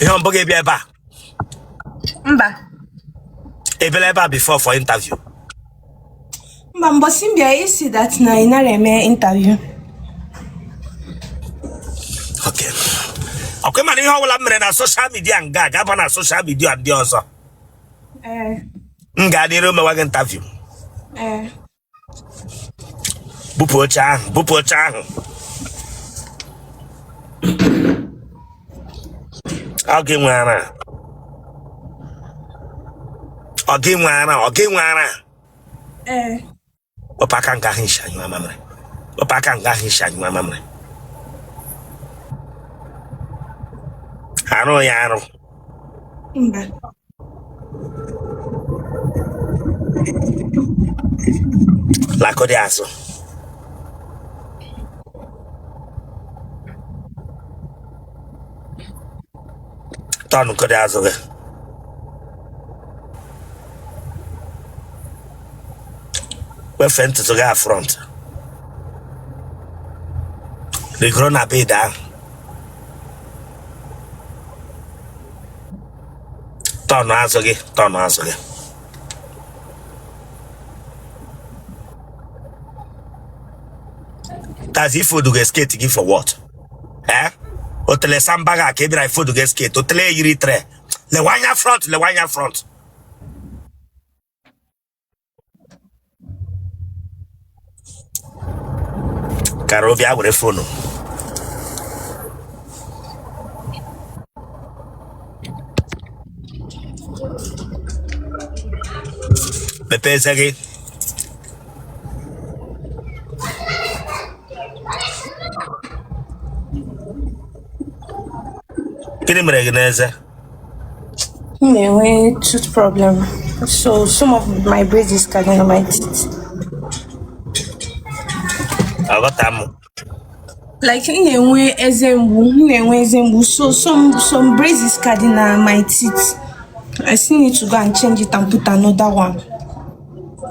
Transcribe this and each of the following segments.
You book a bar. Mba. A before for interview. But Simbia, you see that na inareme interview. Okay. Okay, man, how will I na social media and gag up on social media and the also? Ngadi room a interview. Bupo chan. Okay, Wana. Opakan gahisha, you mamma. Opakan gahisha, you mamma. Yano. La Codiaso. Tonu Codiaso. We're friends to go front. The grown up down. Tonu Azogi. That's if you do get skate give for what? Otele sambaga kebira if you do get skate. Otele yiri tre. Le wanya front. Carovia with a phone. Pepe Zagi. Anyway, tooth problem. So some of my braids is cutting on my teeth. I got them. Like anyway, ezembu. So some braids is cutting on my teeth. I still need to go and change it and put another one.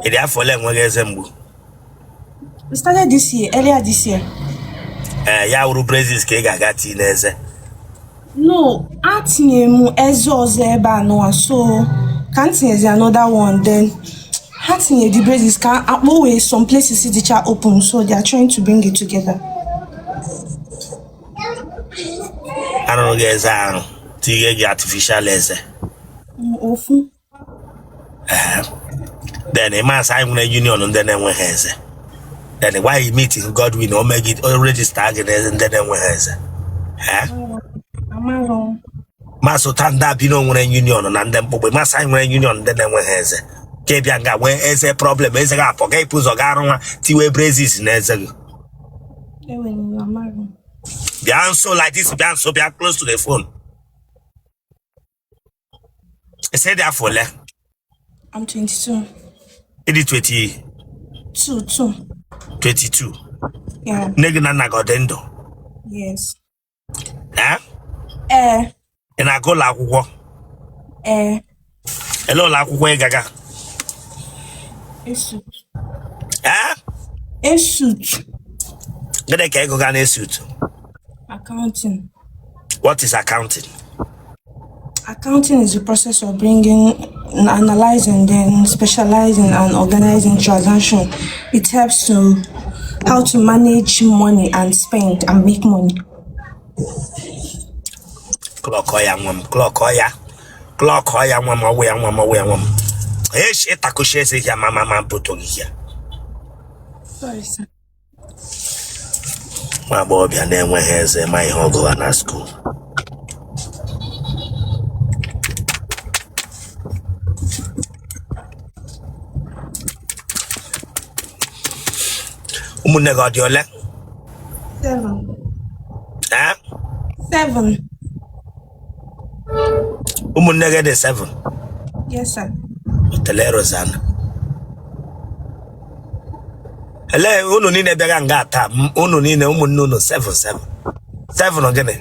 It have for them ezembu. We started earlier this year. Ya uru braids ke gagati neze. No, atinye ezo zeba no, so can't see another one. Then atinye the braids can always some places see the chat open, so they are trying to bring it together. I don't know guys the artificial laser. Awful. Then a man sign a union and then went haze. Then why he meeting Godwin or make it already started and then went haze. Maso tanda bino when union and then but must sign when union then went haze. Kebianga when is a problem is a gap okay pus or garma tiwe brazes nezer. Bianso like this Bianso be close to the phone. I said that for le. I'm 22. It is 20. 22. Yeah. Negana nagodendo. Yes. And I go la wo. Hello la wo gaga. A suit. Gonna go a suit. Accounting. What is accounting? Accounting is the process of analyzing, then specializing and organizing transactions. It helps to how to manage money and spend and make money. Clock oya. Hey, shit, I could share say mama put on here. Sorry, sir. My boy, and then when here's my home go to school. Umunne got your leg? 7. 7. Umunne get 7. Yes, sir. Telerozana. Hello, unu nine bega ngata. Unu nine umunno 7. 7 ogene.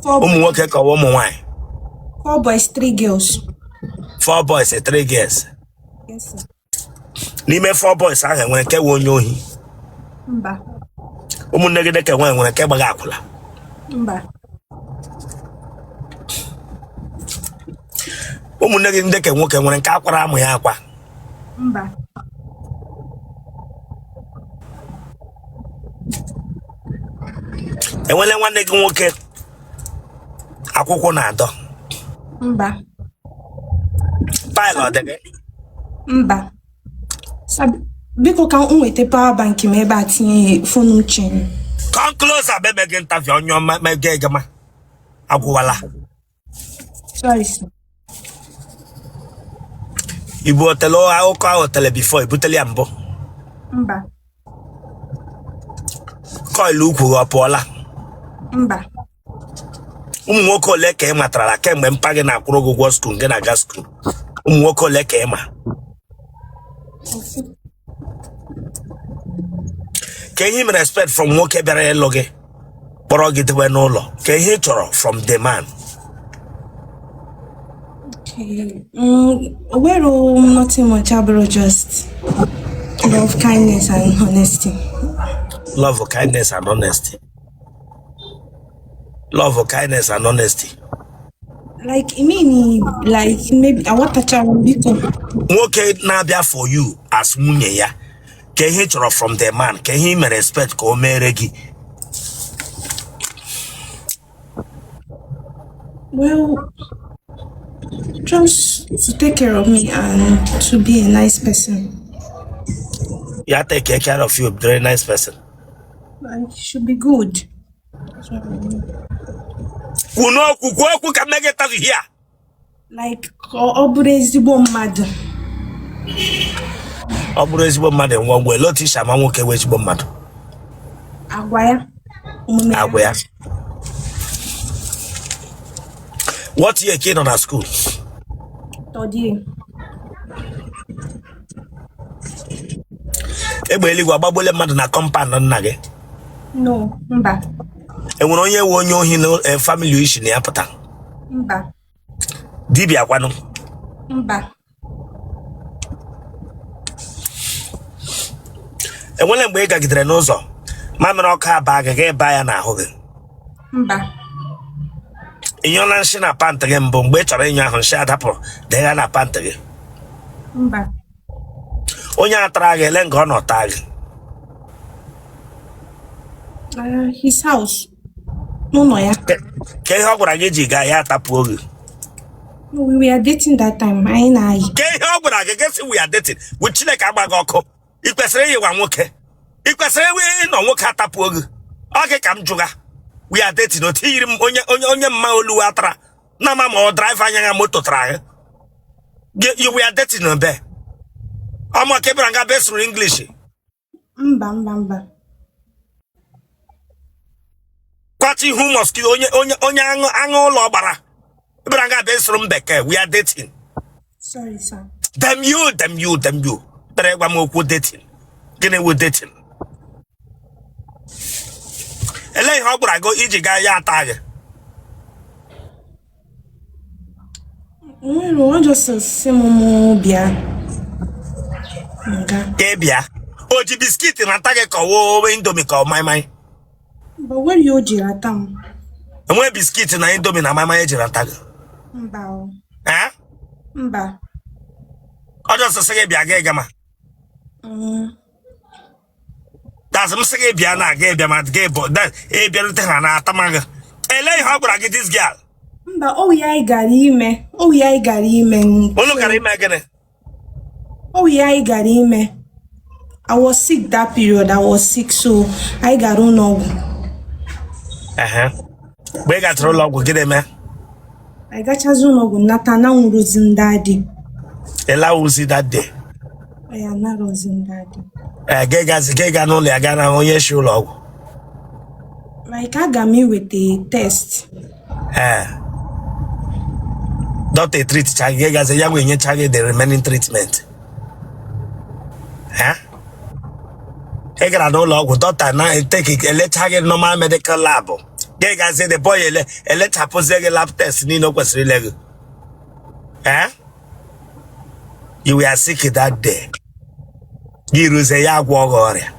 4 woke ka woman why? 4 boys, 3 girls. 4 boys and 3 girls. Yes, sir. Nime 4 boys ahụ enwere nke wonye ohi. Mba. Ụmụnne gị deke nwere nke gbaga akwụla. Mba. ụmụnne gị ndị ke nwoke nwere nke akwara amụ ya akwa? Mba. Enwele nwanne gị nwoke akwụkwọ na-adọ? Mba. Faịlụ ọ dị gị? Mba. Biko ka m nweta power bank m ebe a tinye fonu m chin. Come closer, baby, gị ntafị onye ọma mege egema agwụwala. Sorry, sir. Ibu hotelu ụka hotelu before ibuteli ya mbụ? Mba. Kọịlụ ukwu ọ pụọla? Mba. Ụmụ nwoke ole ka ị matarala kemgbe mpa gị na-akwụrụ gị ụgwọ skuul gị na-aga skuul? Ụmụ nwoke ole ka ị ma? Ka ihe m respect from nwoke bịara ịlụ gị kpọrọ gị debe n'ụlọ, ka ihe ị chọrọ from the man? Okay. Nothing much, but just love, kindness, and honesty. Love, kindness, and honesty. Love, kindness, and honesty. Like, maybe I want to try because. Nwoke na-abịa for you as nwunye ya, ka ihe ị chọrọ from the man, ka ihe ị mere respect ka o mere gị. Well, just to take care of me and to be a nice person. Yeah, take care of you, very nice person. Like, should be good. Kwuokwu ka mmege tazi here. Like, ọ bụrụ ezigbo mmadụ. Ọ bụrụ ezigbo mmadụ nwa mgbe lotu isha ma nwoke wee ezigbo mmadụ. Agwa ya. Agwa ya. What year ka ị nọ na school? Third year. Egbe eluigwe agbagbole mmadụ na compound nna gị? No, mba. Enwere onye nwe onye ohi na family ishi na ya pụta? Mba. Dibịa kwanụ? Mba. Enwere mgbe ị gagidere n'ụzọ mamịrị ọkụ aba gị ebe ya n'ahụ gị? Mba. Ịnyụọla nshi na pant gị mbụ mgbe ị chọrọ ịnyụ ahụ nshi adapụrụ degha na pant gị? Mba. Onye atara gị ele nga ọ nọta gị? His house. No, ya. Ka ihe ọ gwara gị ji gaa ya atapụo gị? No, we were dating that time. Anyị na-ayị. Ka ihe ọ gwara gị gesi we are dating with Chineke agbaghị ọkụ, ị kwesịrị ịyịwa nwoke, ị kwesịrị ịnọ nwoke atapụo gị. Ọ gị ka m jụga we are dating, otu yiri m onye mma olu atara na ama ma ọ drive anya ya moto tara gị we are dating be ọmụ ka ịbịara nga be sụrụ English? Mba. Kwati ihu mosquito onye aṅụ ụlọ gbara ịbịara nga be sụrụ Bekee. We are dating. Sorry, sir. Damn you. Tere gwa m okwu dating. Gịnị wụ dating? Ele ihe ọ gwara gị iji gaa ya ata gị? Well, just say momo bịa. Ka bịa. O ji biskit na ata gị ka ọ indomie ka ọ maịmaị? But where you ji ata m? Enwe biskit na indomie na maịmaị ejiri ata gị? Mba. Mba. Ọ just sị gị bịa gị gama. That's m sị gị bịa na gị bịa ma gị bụ bịarute ha na atamaghị. Ele ihe ọ gwara gị this girl? Mba, ya ị gara ime. Ya ị gara ime. Unu gara ime gịnị? Ya ị gara ime. I was sick that period. So I got ụlọ ọgwụ. Mgbe ị gatara ụlọ ọgwụ gịnị mee? I gachazi ụlọ ọgwụ nata na nwụrụzi ndị adị. Ela wuzi that day? Ya narọzi ndị adị. Gị ga n'ụlọ ya gaa na onye shi ụlọ ọgwụ? Like aga m iweta test. Doctor treat gị gazi ya wee nyecha gị the remaining treatment. Ị gara n'ụlọ ọgwụ dọkịta na-eteki elecha gị normal medical lab. Gị gazi the boy elechapụzie gị lab test niile o kwesịrị ile gị. You were sick that day. Gị ruzie ya agwọ gị ọrịa.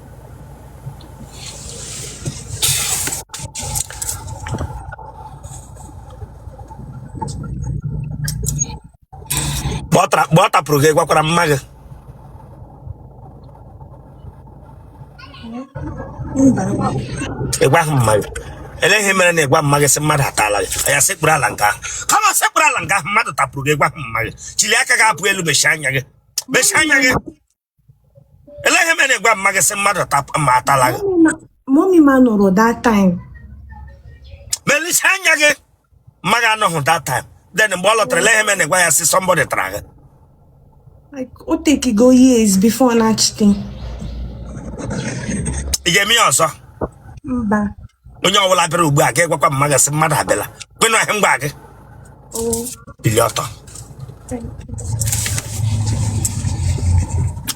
Bota pro gay gwakwara mmaga. Egwa mmaga. Elehe mere na egwa mmaga se mmadụ atala gị. Ya sekpuru ala nka. Kama sekpuru ala nka mmadụ tapụrụ gị egwa mmaga. Chili aka ga-apụ elu meshi anya gị. Meshi anya gị. Elehe mere na egwa mmaga se mmadụ tapụ ma atala gị. Mommy man nọrọ that time. Meshi anya gị. Mmaga anọghị that time. Then mgbe ọ lọtara elehe mere na egwa ya si somebody tara gị. Like, it take go years before nachting. Ije mi ọzọ. Mba. Onye ọbụla bịara ugbu a ga-egwakwa mmaga si mmadụ abịala. Kwenu ahụ mgba gị. Oh. Bili ọtọ.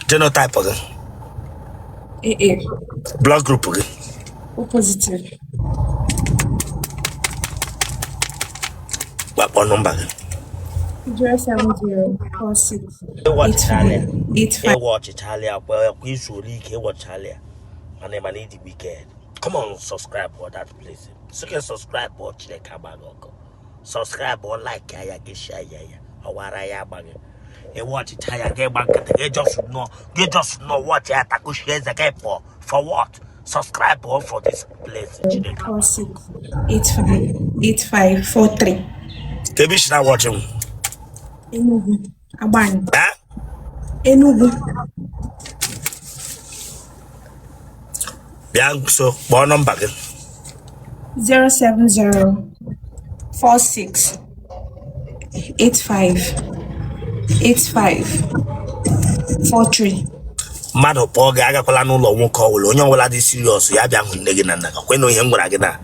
Genotype gị. AA. Blood group gị. O positive. Gbakpọ nọmba gị. 0704685. Watch Italia, well, we should leak watch Italia. And then I need the weekend. Come on, subscribe for that place. So you can subscribe or check out. Subscribe or like, get share, or what I am. And watch Italia, get back. You just know what you have to share the game for. For what? Subscribe or for this place. 46858543. Maybe should I watch him? Enugu. Abani. Huh? Enugu. Yeah, so one number 07046858543. Mmadụ kpọọ gị agakwala n'ụlọ nwoke ọbụla onye ọbụla dị serious ya bịa hụ nne gị na nna gị kwenu ihe m gwara gị na